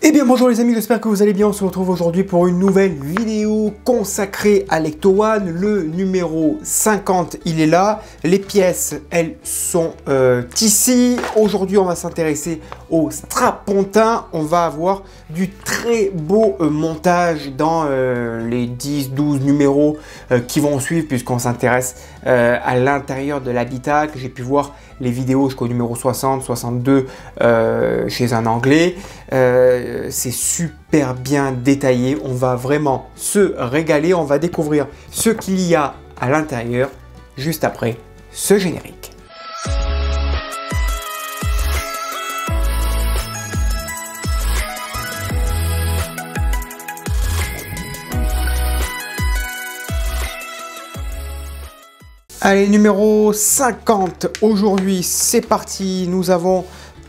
Eh bien bonjour les amis, j'espère que vous allez bien. On se retrouve aujourd'hui pour une nouvelle vidéo consacrée à l'Ecto-One. Le numéro 50, il est là. Les pièces, elles sont ici. Aujourd'hui, on va s'intéresser au strapontin. On va avoir du très beau montage dans les 10-12 numéros qui vont suivre, puisqu'on s'intéresse à l'intérieur de l'habitacle. J'ai pu voir les vidéos jusqu'au numéro 60, 62 chez un Anglais. C'est super bien détaillé, on va vraiment se régaler, on va découvrir ce qu'il y a à l'intérieur juste après ce générique. Allez, numéro 50, aujourd'hui c'est parti, nous avons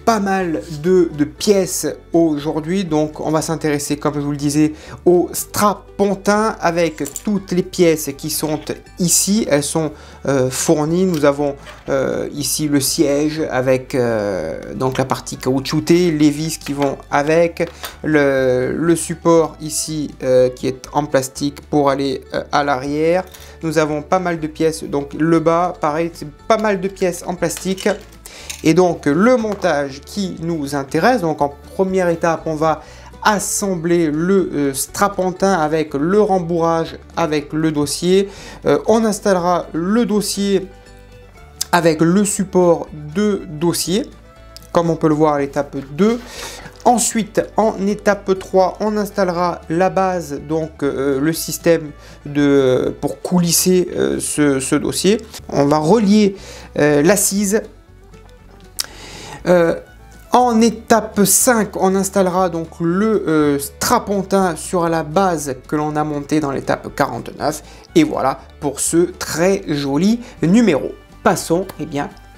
pas mal de pièces aujourd'hui, donc on va s'intéresser, comme je vous le disais, au strapontin avec toutes les pièces qui sont ici. Elles sont fournies. Nous avons ici le siège avec donc la partie caoutchoutée, les vis qui vont avec, le support ici qui est en plastique pour aller à l'arrière. Nous avons pas mal de pièces, donc le bas pareil, c'est pas mal de pièces en plastique. Et donc le montage qui nous intéresse, donc en première étape on va assembler le strapontin avec le rembourrage, avec le dossier. On installera le dossier avec le support de dossier, comme on peut le voir à l'étape 2. Ensuite, en étape 3, on installera la base, donc le système pour coulisser ce dossier. On va relier l'assise. En étape 5, on installera donc le strapontin sur la base que l'on a monté dans l'étape 49. Et voilà pour ce très joli numéro. Passons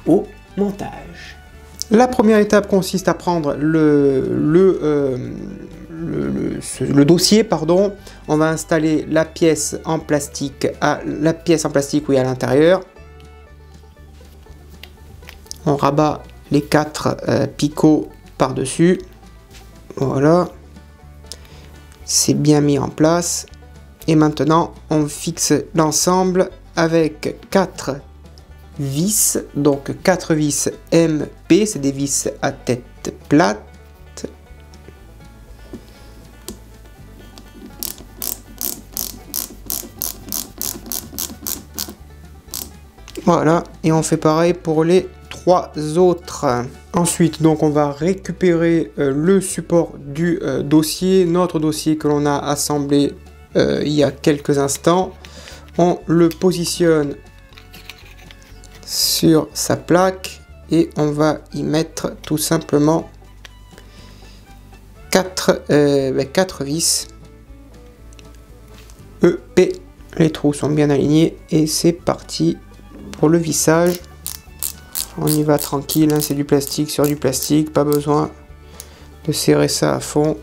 au montage. La première étape consiste à prendre le dossier, pardon. On va installer la pièce en plastique à l'intérieur. On rabat les 4 picots par-dessus. Voilà. C'est bien mis en place. Et maintenant, on fixe l'ensemble avec 4 vis. Donc 4 vis MP, c'est des vis à tête plate. Voilà. Et on fait pareil pour les 3 autres. Ensuite, donc on va récupérer le support du dossier, notre dossier que l'on a assemblé il y a quelques instants. On le positionne sur sa plaque et on va y mettre tout simplement 4 vis EP. Les trous sont bien alignés et c'est parti pour le vissage. On y va tranquille, hein, c'est du plastique sur du plastique, pas besoin de serrer ça à fond.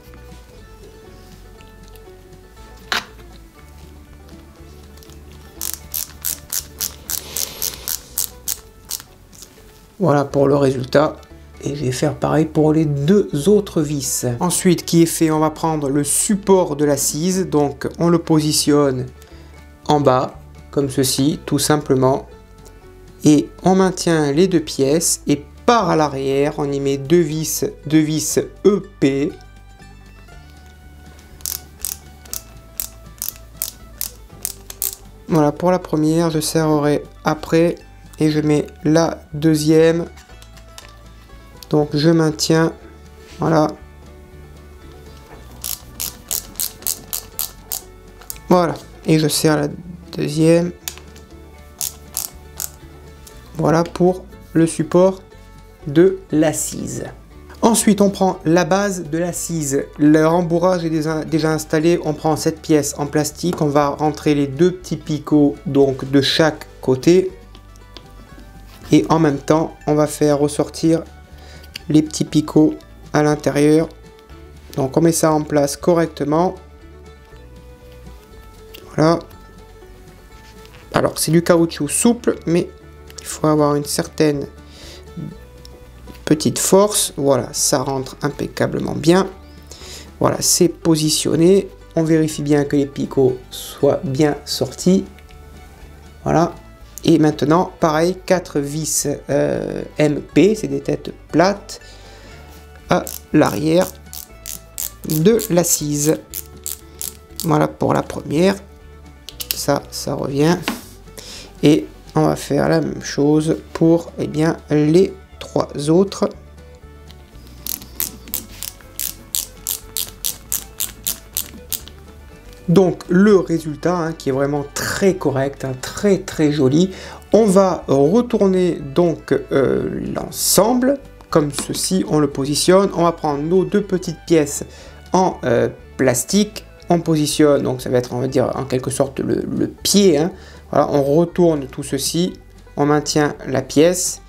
Voilà pour le résultat. Et je vais faire pareil pour les 2 autres vis. Ensuite, qui est fait, on va prendre le support de l'assise. Donc on le positionne en bas, comme ceci, tout simplement. Et on maintient les 2 pièces et par à l'arrière on y met 2 vis EP. Voilà pour la première, je serrerai après et je mets la deuxième. Donc je maintiens, voilà. Voilà, et je serre la deuxième. Voilà pour le support de l'assise. Ensuite, on prend la base de l'assise. Le rembourrage est déjà installé. On prend cette pièce en plastique. On va rentrer les 2 petits picots donc de chaque côté. Et en même temps, on va faire ressortir les petits picots à l'intérieur. Donc on met ça en place correctement. Voilà. Alors c'est du caoutchouc souple, mais il faut avoir une certaine petite force. Voilà, ça rentre impeccablement bien. Voilà, c'est positionné. On vérifie bien que les picots soient bien sortis. Voilà. Et maintenant, pareil, 4 vis MP, c'est des têtes plates, à l'arrière de l'assise. Voilà pour la première. Ça revient. Et on va faire la même chose pour les 3 autres. Donc le résultat qui est vraiment très correct, très joli. On va retourner donc l'ensemble comme ceci, on le positionne. On va prendre nos 2 petites pièces en plastique. On positionne, donc ça va être, on va dire, en quelque sorte le pied. Voilà, on retourne tout ceci, on maintient la pièce.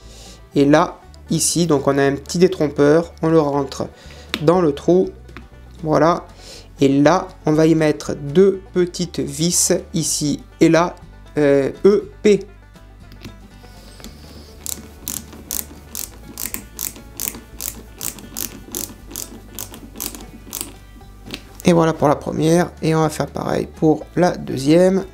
Et là, ici, donc on a un petit détrompeur, on le rentre dans le trou. Voilà. Et là, on va y mettre 2 petites vis ici et là, EP. Et voilà pour la première. Et on va faire pareil pour la deuxième.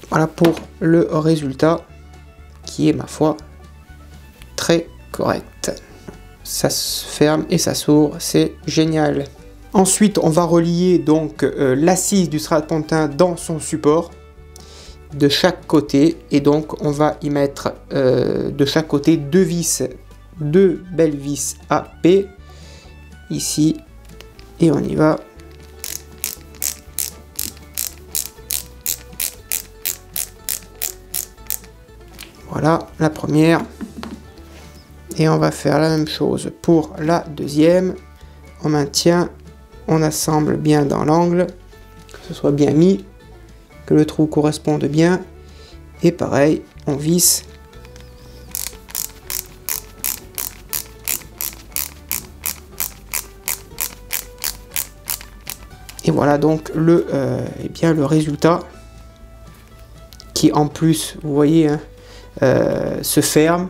Voilà pour le résultat qui est, ma foi, très correct. Ça se ferme et ça s'ouvre, c'est génial. Ensuite, on va relier donc l'assise du strapontin dans son support de chaque côté, et donc on va y mettre de chaque côté 2 vis, 2 belles vis AP ici, et on y va. Voilà la première. Et on va faire la même chose pour la deuxième. On maintient, on assemble bien dans l'angle, que ce soit bien mis, que le trou corresponde bien. Et pareil, on visse. Et voilà donc le résultat qui, en plus, vous voyez, se ferme,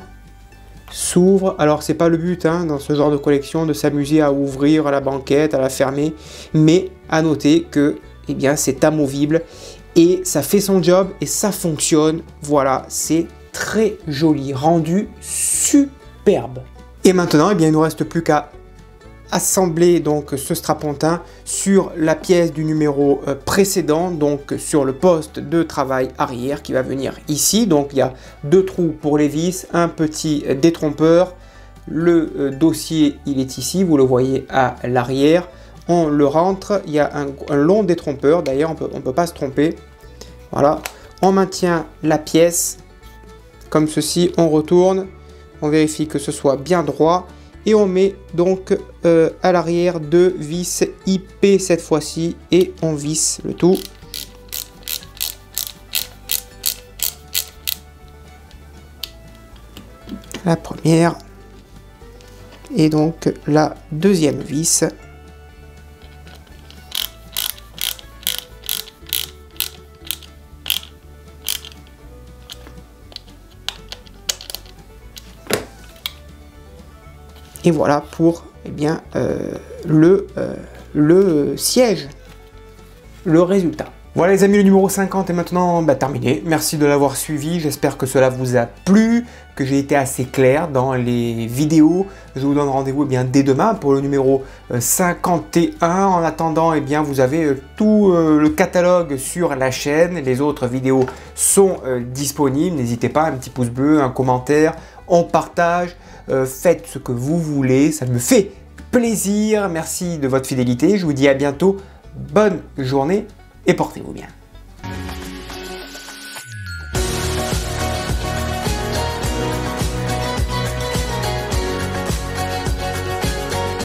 s'ouvre. Alors c'est pas le but dans ce genre de collection de s'amuser à ouvrir à la banquette, à la fermer, mais à noter que c'est amovible et ça fait son job et ça fonctionne. Voilà, c'est très joli, rendu superbe. Et maintenant, il ne nous reste plus qu'à assembler donc ce strapontin sur la pièce du numéro précédent, donc sur le poste de travail arrière qui va venir ici. Donc il y a 2 trous pour les vis, un petit détrompeur. Le dossier, il est ici, vous le voyez à l'arrière. On le rentre, il y a un long détrompeur, d'ailleurs on peut pas se tromper. Voilà, on maintient la pièce comme ceci, on retourne, on vérifie que ce soit bien droit. Et on met donc à l'arrière 2 vis IP cette fois-ci et on visse le tout. La première et donc la deuxième vis. Et voilà pour le siège, le résultat. Voilà les amis, le numéro 50 est maintenant terminé. Merci de l'avoir suivi, j'espère que cela vous a plu, que j'ai été assez clair dans les vidéos. Je vous donne rendez-vous dès demain pour le numéro 51. En attendant, vous avez tout le catalogue sur la chaîne. Les autres vidéos sont disponibles. N'hésitez pas, un petit pouce bleu, un commentaire, on partage. Faites ce que vous voulez, ça me fait plaisir. Merci de votre fidélité, je vous dis à bientôt, bonne journée et portez-vous bien.